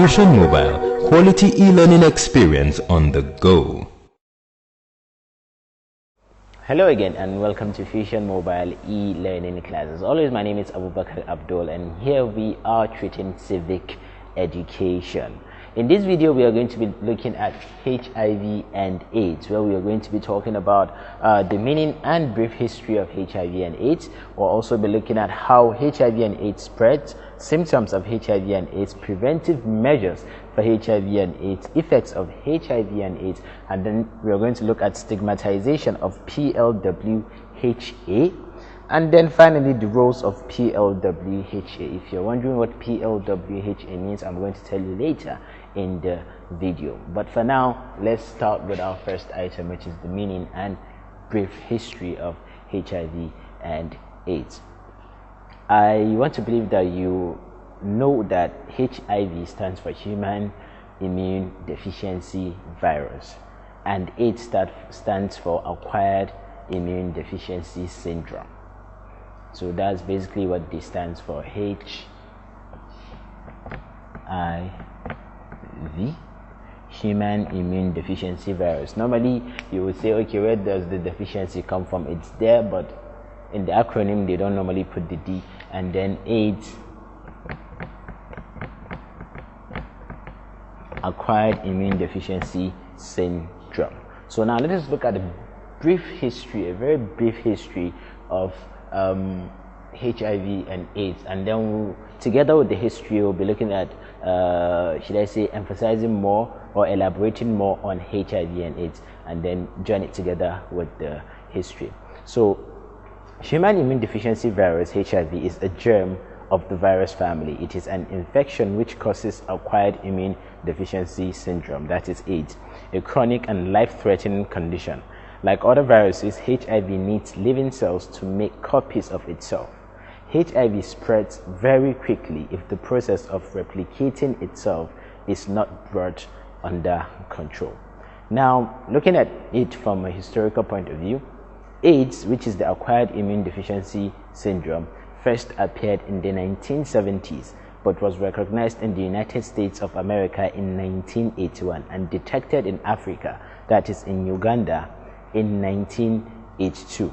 Fusion Mobile, quality e-learning experience on the go. Hello again and welcome to Fusion Mobile e-learning classes. Always, my name is Abubakar Abdul and here we are treating civic education. In this video we are going to be looking at HIV and AIDS, where we are going to be talking about the meaning and brief history of HIV and AIDS. We'll also be looking at how HIV and AIDS spreads, symptoms of HIV and AIDS, preventive measures for HIV and AIDS, effects of HIV and AIDS, and then we are going to look at stigmatization of PLWHA, and then finally the roles of PLWHA. If you're wondering what PLWHA means, I'm going to tell you later in the video. But for now, let's start with our first item, which is the meaning and brief history of HIV and AIDS. I want to believe that you know that HIV stands for Human Immune Deficiency Virus, and AIDS stands for Acquired Immune Deficiency Syndrome. So that's basically what this stands for, HIV, Human Immune Deficiency Virus. Normally you would say, okay, where does the deficiency come from? It's there, but in the acronym they don't normally put the D. And then AIDS, Acquired Immune Deficiency Syndrome. So now let us look at a brief history, a very brief history of HIV and AIDS, and then together with the history we'll be looking at should I say emphasizing more or elaborating more on HIV and AIDS, and then join it together with the history. So Human Immune Deficiency Virus, HIV, is a germ of the virus family. It is an infection which causes acquired immune deficiency syndrome, that is AIDS, a chronic and life-threatening condition. Like other viruses, HIV needs living cells to make copies of itself. HIV spreads very quickly if the process of replicating itself is not brought under control. Now, looking at it from a historical point of view, AIDS, which is the acquired immune deficiency syndrome, first appeared in the 1970s but was recognized in the United States of America in 1981 and detected in Africa, that is in Uganda, in 1982.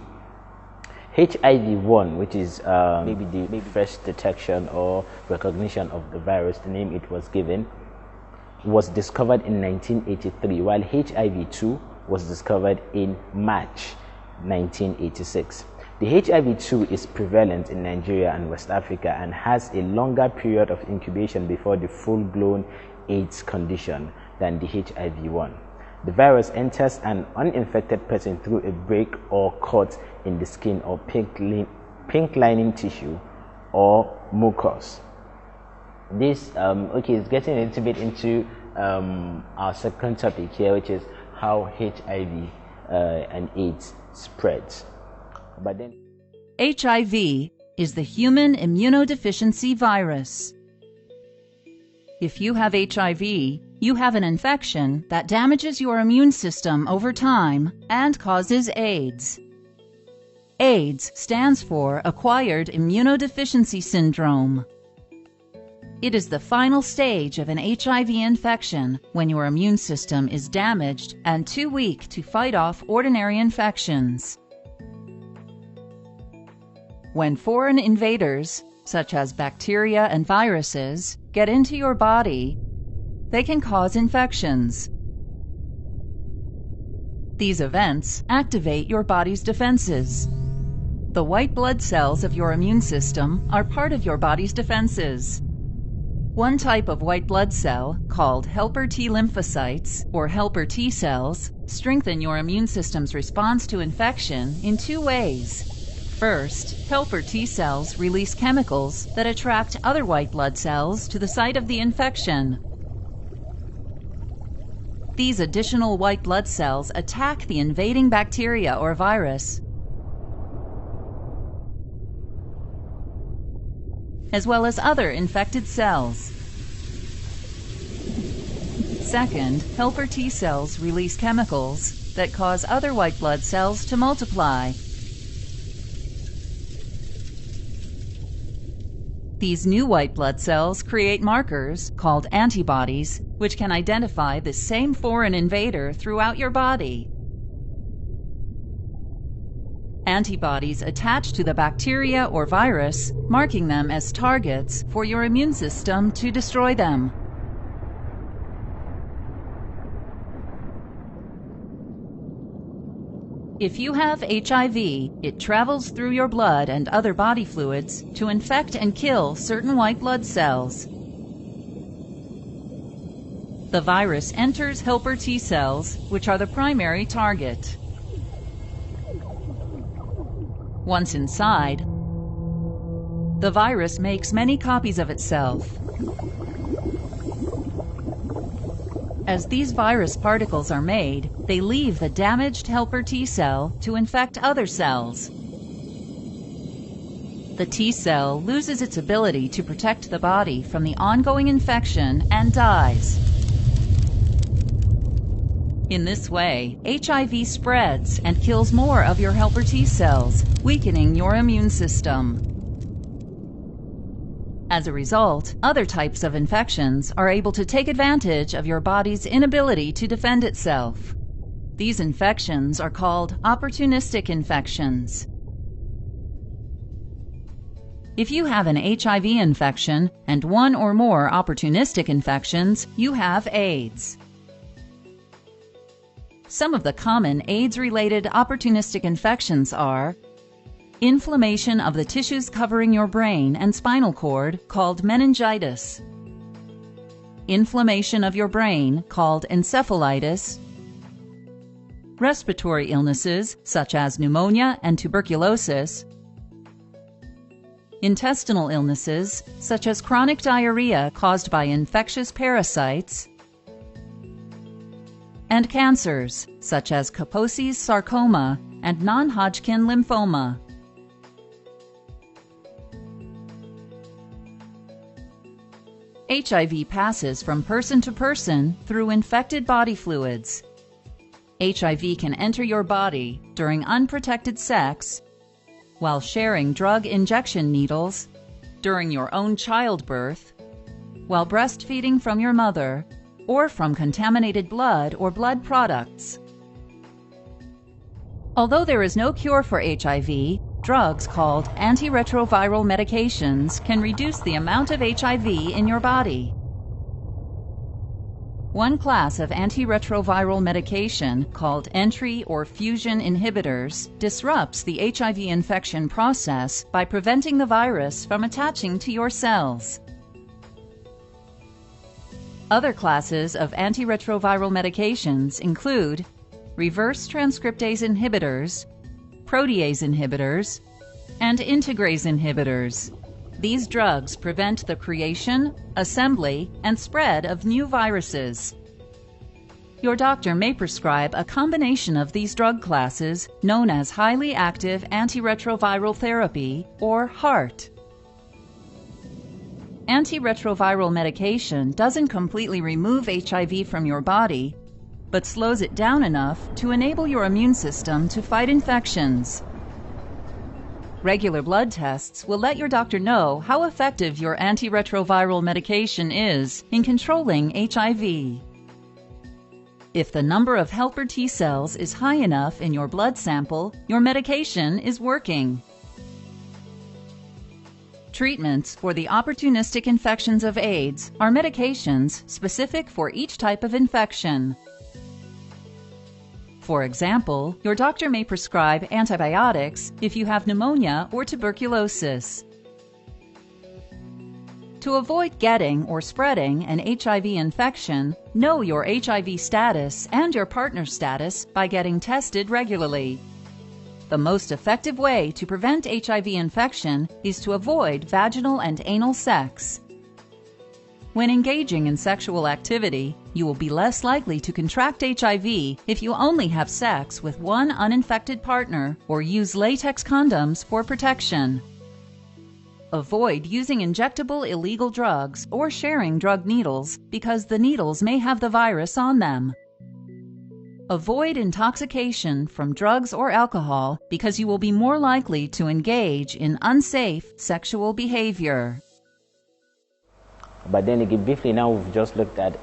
HIV-1, which is maybe the first detection or recognition of the virus, the name it was given, was discovered in 1983, while HIV-2 was discovered in March 1986. The HIV-2 is prevalent in Nigeria and West Africa and has a longer period of incubation before the full-blown AIDS condition than the HIV-1. The virus enters an uninfected person through a break or cut in the skin or pink lining tissue or mucus. This is getting a little bit into our second topic here, which is how HIV and AIDS spreads. But then HIV is the human immunodeficiency virus. If you have HIV, you have an infection that damages your immune system over time and causes AIDS. AIDS stands for Acquired Immunodeficiency Syndrome. It is the final stage of an HIV infection when your immune system is damaged and too weak to fight off ordinary infections. When foreign invaders, such as bacteria and viruses, get into your body, they can cause infections. These events activate your body's defenses. The white blood cells of your immune system are part of your body's defenses. One type of white blood cell, called helper T lymphocytes or helper T cells, strengthen your immune system's response to infection in two ways. First, helper T cells release chemicals that attract other white blood cells to the site of the infection. These additional white blood cells attack the invading bacteria or virus, as well as other infected cells. Second, helper T cells release chemicals that cause other white blood cells to multiply. These new white blood cells create markers, called antibodies, which can identify the same foreign invader throughout your body. Antibodies attach to the bacteria or virus, marking them as targets for your immune system to destroy them. If you have HIV, it travels through your blood and other body fluids to infect and kill certain white blood cells. The virus enters helper T cells, which are the primary target. Once inside, the virus makes many copies of itself. As these virus particles are made, they leave the damaged helper T cell to infect other cells. The T cell loses its ability to protect the body from the ongoing infection and dies. In this way, HIV spreads and kills more of your helper T cells, weakening your immune system. As a result, other types of infections are able to take advantage of your body's inability to defend itself. These infections are called opportunistic infections. If you have an HIV infection and one or more opportunistic infections, you have AIDS. Some of the common AIDS-related opportunistic infections are inflammation of the tissues covering your brain and spinal cord, called meningitis, inflammation of your brain, called encephalitis, respiratory illnesses, such as pneumonia and tuberculosis, intestinal illnesses, such as chronic diarrhea caused by infectious parasites, and cancers, such as Kaposi's sarcoma and non-Hodgkin lymphoma. HIV passes from person to person through infected body fluids. HIV can enter your body during unprotected sex, while sharing drug injection needles, during your own childbirth, while breastfeeding from your mother, or from contaminated blood or blood products. Although there is no cure for HIV, drugs called antiretroviral medications can reduce the amount of HIV in your body. One class of antiretroviral medication, called entry or fusion inhibitors, disrupts the HIV infection process by preventing the virus from attaching to your cells. Other classes of antiretroviral medications include reverse transcriptase inhibitors, protease inhibitors, and integrase inhibitors. These drugs prevent the creation, assembly, and spread of new viruses. Your doctor may prescribe a combination of these drug classes known as highly active antiretroviral therapy, or HAART. Antiretroviral medication doesn't completely remove HIV from your body, but slows it down enough to enable your immune system to fight infections. Regular blood tests will let your doctor know how effective your antiretroviral medication is in controlling HIV. If the number of helper T cells is high enough in your blood sample, your medication is working. Treatments for the opportunistic infections of AIDS are medications specific for each type of infection. For example, your doctor may prescribe antibiotics if you have pneumonia or tuberculosis. To avoid getting or spreading an HIV infection, know your HIV status and your partner's status by getting tested regularly. The most effective way to prevent HIV infection is to avoid vaginal and anal sex. When engaging in sexual activity, you will be less likely to contract HIV if you only have sex with one uninfected partner or use latex condoms for protection. Avoid using injectable illegal drugs or sharing drug needles because the needles may have the virus on them. Avoid intoxication from drugs or alcohol because you will be more likely to engage in unsafe sexual behavior. But then again, briefly now we've just looked at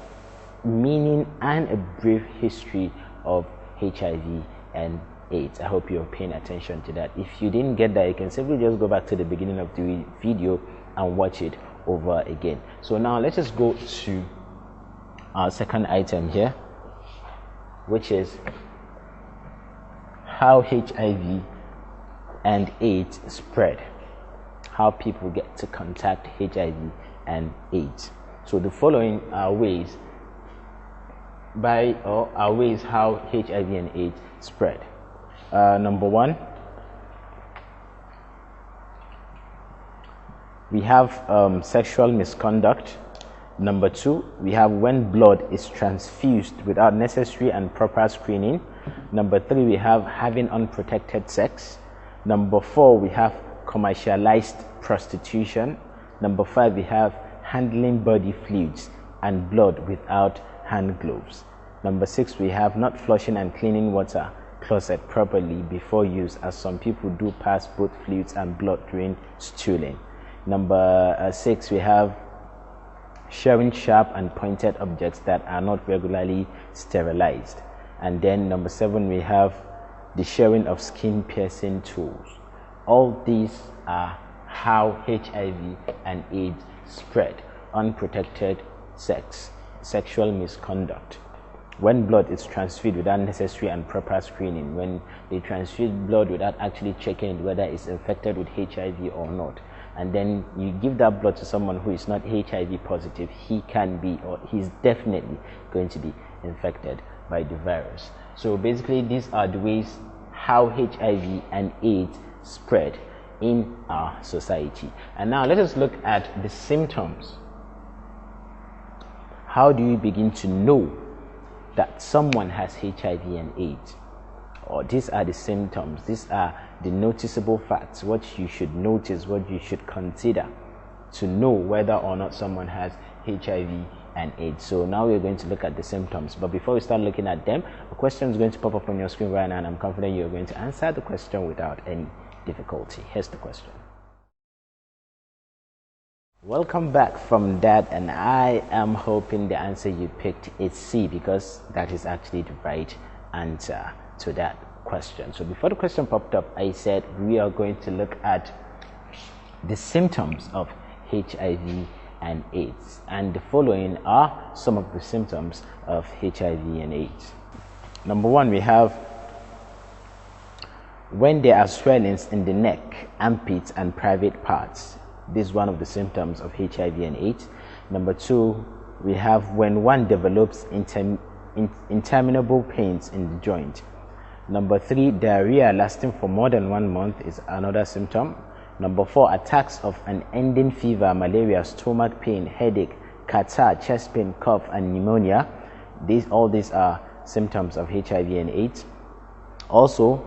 meaning and a brief history of HIV and AIDS. I hope you're paying attention to that. If you didn't get that, you can simply just go back to the beginning of the video and watch it over again. So now let's just go to our second item here, which is how HIV and AIDS spread, how people get to contact HIV and AIDS. So the following are ways how HIV and AIDS spread. Number one, we have sexual misconduct. Number two, we have when blood is transfused without necessary and proper screening. Number three, we have having unprotected sex. Number four, we have commercialized prostitution. Number five, we have handling body fluids and blood without hand gloves. Number six, we have not flushing and cleaning water closet properly before use, as some people do pass both fluids and blood during stooling. Number six, we have sharing sharp and pointed objects that are not regularly sterilized. And then number seven, we have the sharing of skin piercing tools. All these are how HIV and AIDS spread: unprotected sex, sexual misconduct, when blood is transfused without necessary and proper screening, when they transfuse blood without actually checking whether it's infected with HIV or not, and then you give that blood to someone who is not HIV positive, he can be, or he's definitely going to be infected by the virus. So basically these are the ways how HIV and AIDS spread in our society. And now let us look at the symptoms. How do you begin to know that someone has HIV and AIDS? Or these are the symptoms, these are the noticeable facts, what you should notice, what you should consider to know whether or not someone has HIV and AIDS. So now we're going to look at the symptoms, but before we start looking at them, a question is going to pop up on your screen right now, and I'm confident you're going to answer the question without any difficulty. Here's the question. Welcome back from that, and I am hoping the answer you picked is C, because that is actually the right answer to that question. So before the question popped up, I said we are going to look at the symptoms of HIV and AIDS, and the following are some of the symptoms of HIV and AIDS. Number one, we have when there are swellings in the neck, armpits, and private parts. This is one of the symptoms of HIV and AIDS. Number two, we have when one develops interminable pains in the joint. Number three, diarrhea lasting for more than 1 month is another symptom. Number four, attacks of unending fever, malaria, stomach pain, headache, catarrh, chest pain, cough, and pneumonia. All these are symptoms of HIV and AIDS. Also,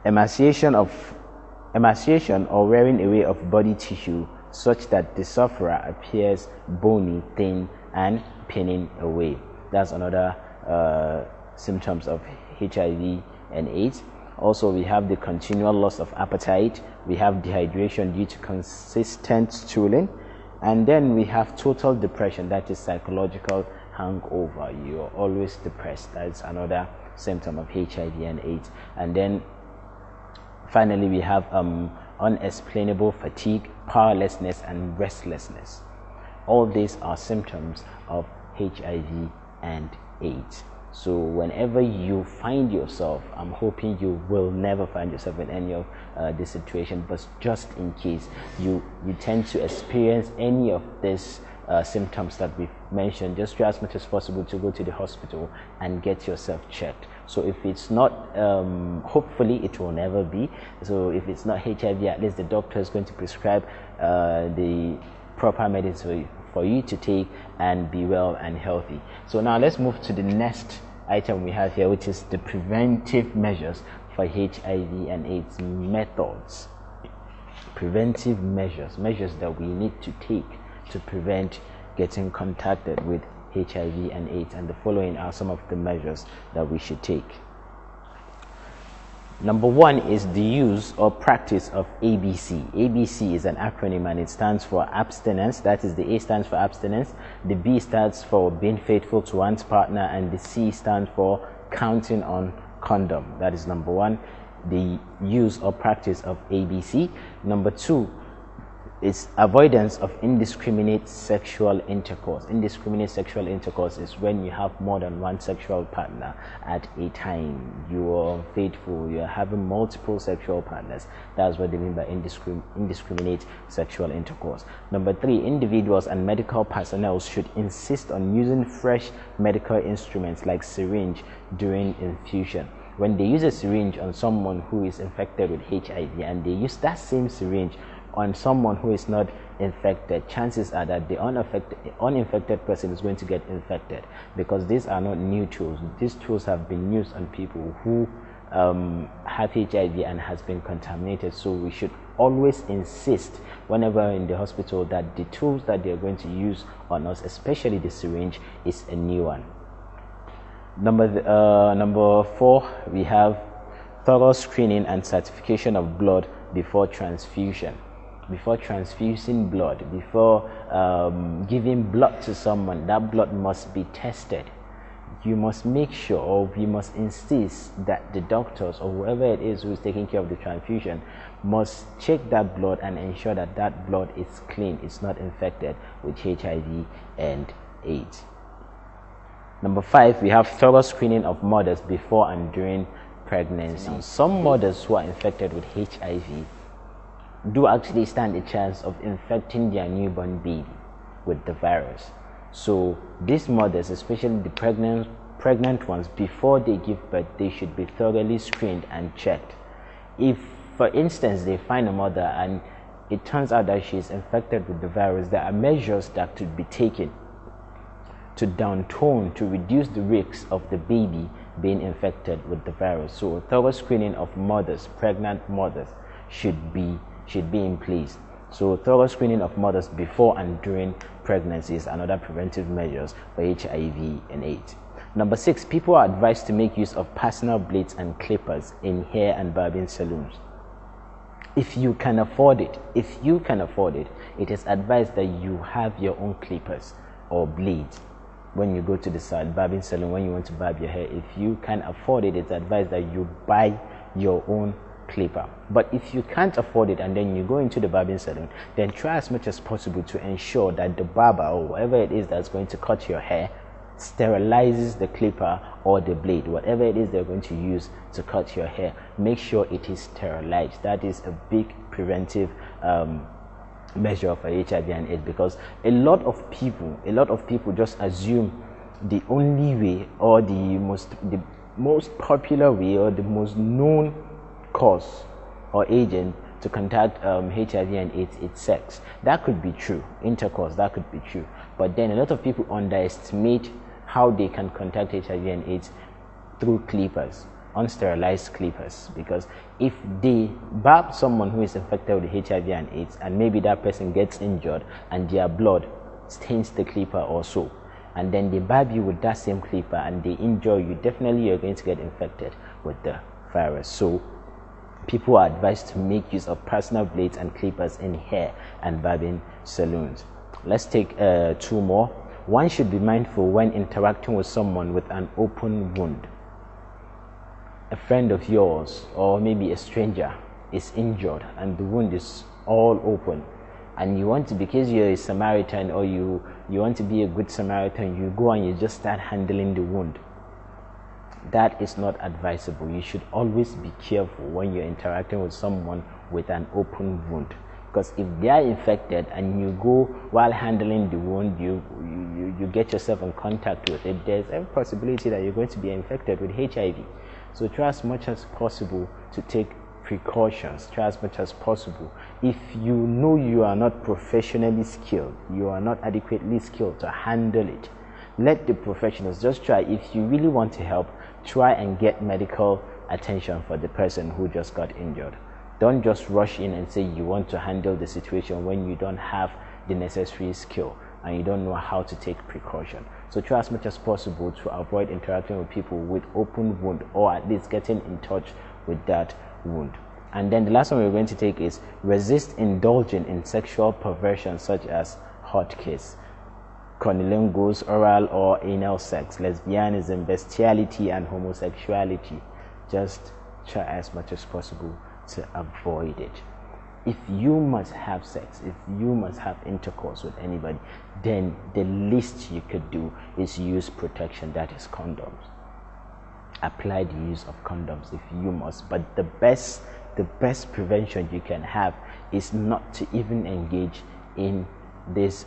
emaciation or wearing away of body tissue such that the sufferer appears bony, thin, and pinning away. That's another symptoms of HIV and AIDS. Also, we have the continual loss of appetite, we have dehydration due to consistent stooling, and then we have total depression, that is psychological hangover. You are always depressed. That's another symptom of HIV and AIDS. And then finally, we have unexplainable fatigue, powerlessness, and restlessness. All these are symptoms of HIV and AIDS. So whenever you find yourself, I'm hoping you will never find yourself in any of this situation, but just in case you tend to experience any of these symptoms that we've mentioned, just try as much as possible to go to the hospital and get yourself checked. So if it's not, hopefully it will never be, so if it's not HIV, at least the doctor is going to prescribe the proper medicine for you to take and be well and healthy. So now let's move to the next item we have here, which is the preventive measures for HIV and AIDS methods. Preventive measures that we need to take to prevent getting contacted with HIV and AIDS, and the following are some of the measures that we should take. Number 1 is the use or practice of ABC. ABC is an acronym and it stands for abstinence. That is, the A stands for abstinence, the B stands for being faithful to one's partner, and the C stands for counting on condom. That is number 1, the use or practice of ABC. Number 2 is avoidance of indiscriminate sexual intercourse. Indiscriminate sexual intercourse is when you have more than one sexual partner at a time. You are faithful, you are having multiple sexual partners. That's what they mean by indiscriminate sexual intercourse. Number 3, individuals and medical personnel should insist on using fresh medical instruments like syringe during infusion. When they use a syringe on someone who is infected with HIV and they use that same syringe on someone who is not infected, chances are that the uninfected person is going to get infected, because these are not new tools. These tools have been used on people who have HIV and has been contaminated. So we should always insist whenever in the hospital that the tools that they are going to use on us, especially the syringe, is a new one. Number 4, we have thorough screening and certification of blood before transfusion. Before transfusing blood, before giving blood to someone, that blood must be tested. You must make sure, or we must insist that the doctors or whoever it is who is taking care of the transfusion must check that blood and ensure that that blood is clean, it's not infected with HIV and AIDS. Number 5, we have thorough screening of mothers before and during pregnancy. Some mothers who are infected with HIV do actually stand a chance of infecting their newborn baby with the virus. So these mothers, especially the pregnant ones, before they give birth, they should be thoroughly screened and checked. If, for instance, they find a mother and it turns out that she is infected with the virus, there are measures that could be taken to downtone, to reduce the risks of the baby being infected with the virus. So a thorough screening of mothers, pregnant mothers, should be in place. So thorough screening of mothers before and during pregnancy is another preventive measures for HIV and AIDS. Number 6, people are advised to make use of personal blades and clippers in hair and barbing salons. If you can afford it, it is advised that you have your own clippers or blades when you go to the barbing salon, when you want to barb your hair. If you can afford it, it's advised that you buy your own clipper. But if you can't afford it and then you go into the barbing salon, then try as much as possible to ensure that the barber or whoever it is that's going to cut your hair sterilizes the clipper or the blade, whatever it is they're going to use to cut your hair. Make sure it is sterilized. That is a big preventive measure for HIV and AIDS, because a lot of people just assume the only way, or the most popular way, or the most known cause or agent to contact HIV and AIDS is sex. That could be true. Intercourse, that could be true. But then a lot of people underestimate how they can contact HIV and AIDS through clippers, unsterilized clippers. Because if they barb someone who is infected with HIV and AIDS, and maybe that person gets injured and their blood stains the clipper or so, and then they barb you with that same clipper and they injure you, definitely you're going to get infected with the virus. So people are advised to make use of personal blades and clippers in hair and barbing salons. Let's take 2 more. 1 should be mindful when interacting with someone with an open wound. A friend of yours or maybe a stranger is injured and the wound is all open, and you want to, because you're a Samaritan, or you want to be a good Samaritan, you go and you just start handling the wound. That is not advisable. You should always be careful when you're interacting with someone with an open wound, because if they are infected and you go while handling the wound, you get yourself in contact with it, there's a possibility that you're going to be infected with HIV. So try as much as possible to take precautions. Try as much as possible. If you know you are not professionally skilled, you are not adequately skilled to handle it, let the professionals just try. If you really want to help, try and get medical attention for the person who just got injured. Don't just rush in and say you want to handle the situation when you don't have the necessary skill and you don't know how to take precaution. So try as much as possible to avoid interacting with people with open wound, or at least getting in touch with that wound. And then the last one we're going to take is resist indulging in sexual perversion such as hot kiss, cunnilingus, oral or anal sex, lesbianism, bestiality, and homosexuality. Just try as much as possible to avoid it. If you must have sex, if you must have intercourse with anybody, then the least you could do is use protection, that is condoms. Apply the use of condoms if you must, but the best prevention you can have is not to even engage in this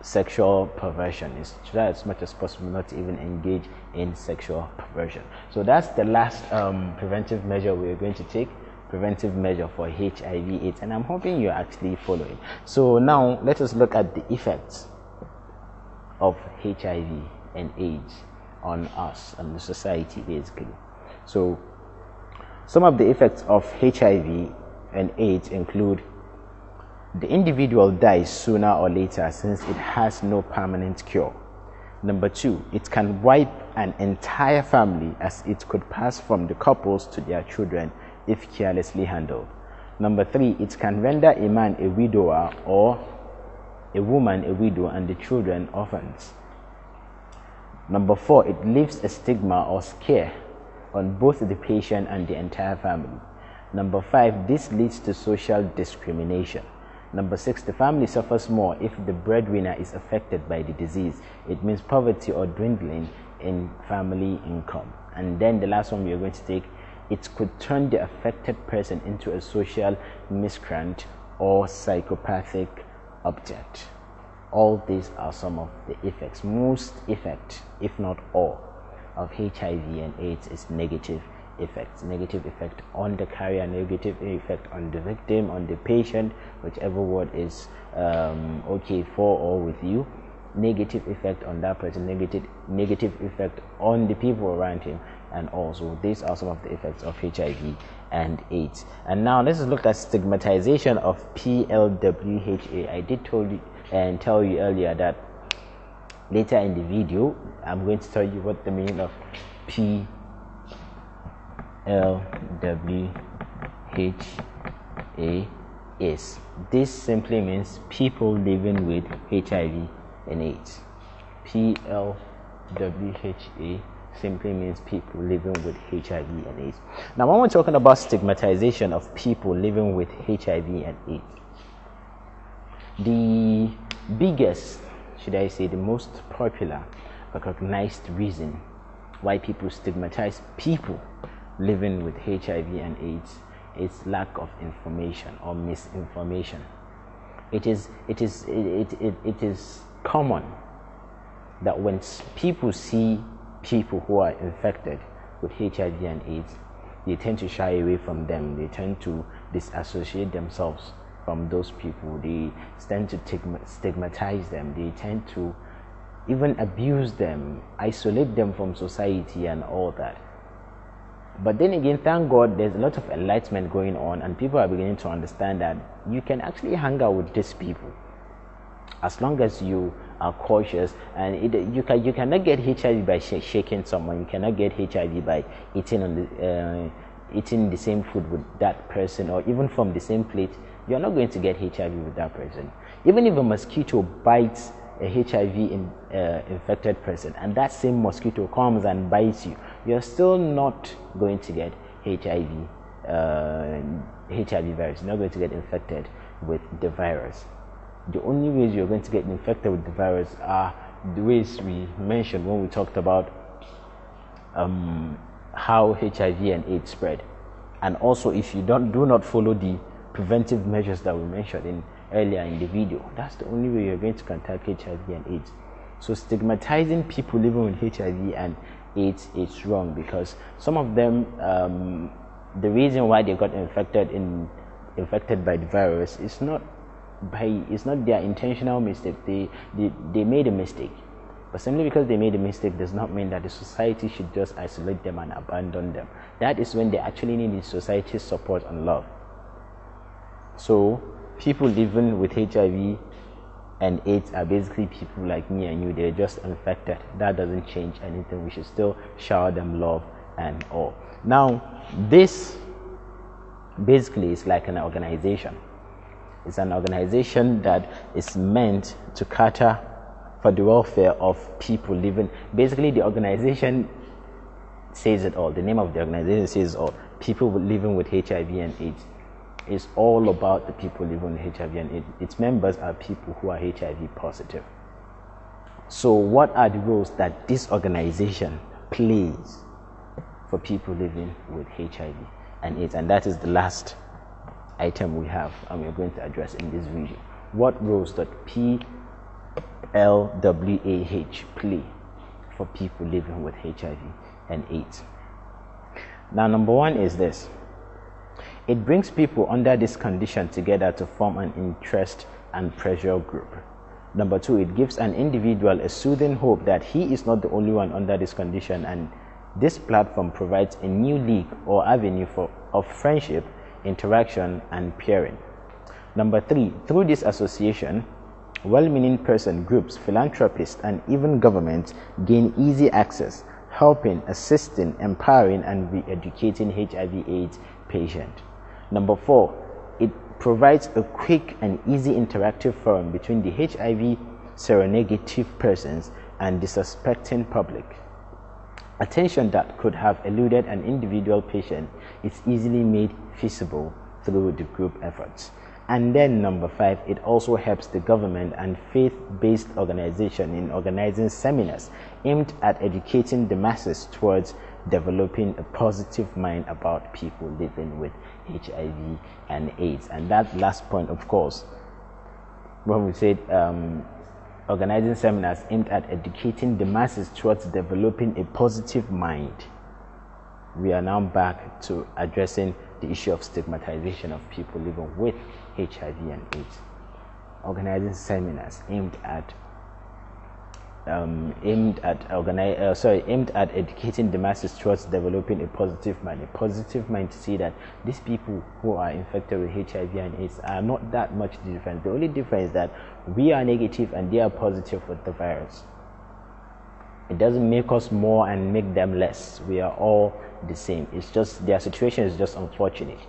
sexual perversion. Is try as much as possible not to even engage in sexual perversion. So that's the last preventive measure we're going to take, preventive measure for HIV/AIDS, and I'm hoping you're actually following. So now let us look at the effects of HIV and AIDS on us and the society, basically. So some of the effects of HIV and AIDS include: the individual dies sooner or later since it has no permanent cure. Number 2, it can wipe an entire family, as it could pass from the couples to their children if carelessly handled. Number 3, it can render a man a widower or a woman a widow and the children orphans. Number 4, it leaves a stigma or scare on both the patient and the entire family. Number 5, this leads to social discrimination. Number 6, the family suffers more if the breadwinner is affected by the disease. It means poverty or dwindling in family income. And then the last one we are going to take, it could turn the affected person into a social miscreant or psychopathic object. All these are some of the effects. Most effect, if not all, of HIV and AIDS is negative effects. Negative effect on the carrier, negative effect on the victim, on the patient, whichever word is okay for or with you. Negative effect on that person, negative effect on the people around him, and also these are some of the effects of HIV and AIDS. And now let's look at stigmatization of PLWHA. I did tell you earlier that later in the video I'm going to tell you what the meaning of PLWHA is. This simply means people living with HIV and AIDS. PLWHA simply means people living with HIV and AIDS. Now, when we're talking about stigmatization of people living with HIV and AIDS, the biggest, should I say, the most popular recognized reason why people stigmatize people living with HIV and AIDS is lack of information or misinformation. It is common that when people see people who are infected with HIV and AIDS, they tend to shy away from them. They tend to disassociate themselves from those people. They tend to stigmatize them. They tend to even abuse them, isolate them from society and all that. But then again, thank God there's a lot of enlightenment going on, and people are beginning to understand that you can actually hang out with these people as long as you are cautious. And you cannot get HIV by shaking someone. You cannot get HIV by eating the same food with that person, or even from the same plate. You're not going to get HIV with that person. Even if a mosquito bites a HIV infected person, and that same mosquito comes and bites you, you're still not going to get HIV virus. You're not going to get infected with the virus. The only ways you're going to get infected with the virus are the ways we mentioned when we talked about how HIV and AIDS spread, and also if you do not follow the preventive measures that we mentioned earlier in the video. That's the only way you're going to contact HIV and AIDS. So stigmatizing people living with HIV and AIDS is wrong, because some of them, the reason why they got infected by the virus is not their intentional mistake. They made a mistake, but simply because they made a mistake does not mean that the society should just isolate them and abandon them. That is when they actually need the society's support and love. So people living with HIV and AIDS are basically people like me and you. They're just infected. That doesn't change anything. We should still shower them love and all. Now, this basically is like an organization. It's an organization that is meant to cater for the welfare of people living. Basically, the organization says it all. The name of the organization says it all. People living with HIV and AIDS. It's all about the people living with HIV and AIDS. Its members are people who are HIV positive. So what are the roles that this organization plays for people living with HIV and AIDS? And that is the last item we have and we're going to address in this video. What roles does PLWAH play for people living with HIV and AIDS? Now, number one is this. It brings people under this condition together to form an interest and pressure group. Number two, it gives an individual a soothing hope that he is not the only one under this condition, and this platform provides a new league or avenue of friendship, interaction, and peering. Number three, through this association, well-meaning person groups, philanthropists, and even governments gain easy access, helping, assisting, empowering, and re-educating HIV/AIDS patients. Number four, it provides a quick and easy interactive forum between the HIV seronegative persons and the suspecting public. Attention that could have eluded an individual patient is easily made feasible through the group efforts. And then number five, it also helps the government and faith-based organization in organizing seminars aimed at educating the masses towards developing a positive mind about people living with HIV and AIDS. And that last point, of course, when we said organizing seminars aimed at educating the masses towards developing a positive mind, we are now back to addressing the issue of stigmatization of people living with HIV and AIDS. Organizing seminars aimed at educating the masses towards developing a positive mind. A positive mind to see that these people who are infected with HIV and AIDS are not that much different. The only difference is that we are negative and they are positive with the virus. It doesn't make us more and make them less. We are all the same. It's just their situation is just unfortunate.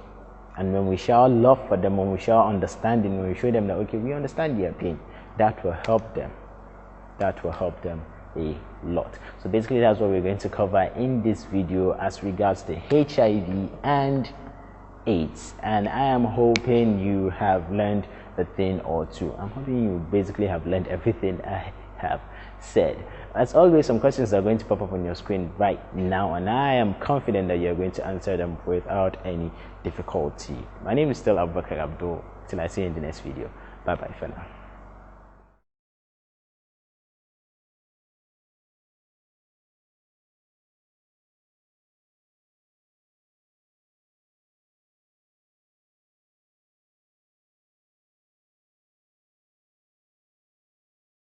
And when we show love for them, when we show understanding, when we show them that, okay, we understand their pain, that will help them. That will help them a lot. So basically that's what we're going to cover in this video as regards to HIV and AIDS. And I am hoping you have learned a thing or two. I'm hoping you basically have learned everything I have said. As always, some questions are going to pop up on your screen right now, and I am confident that you're going to answer them without any difficulty. My name is still Abubakar Abdul. Till I see you in the next video. Bye bye for now.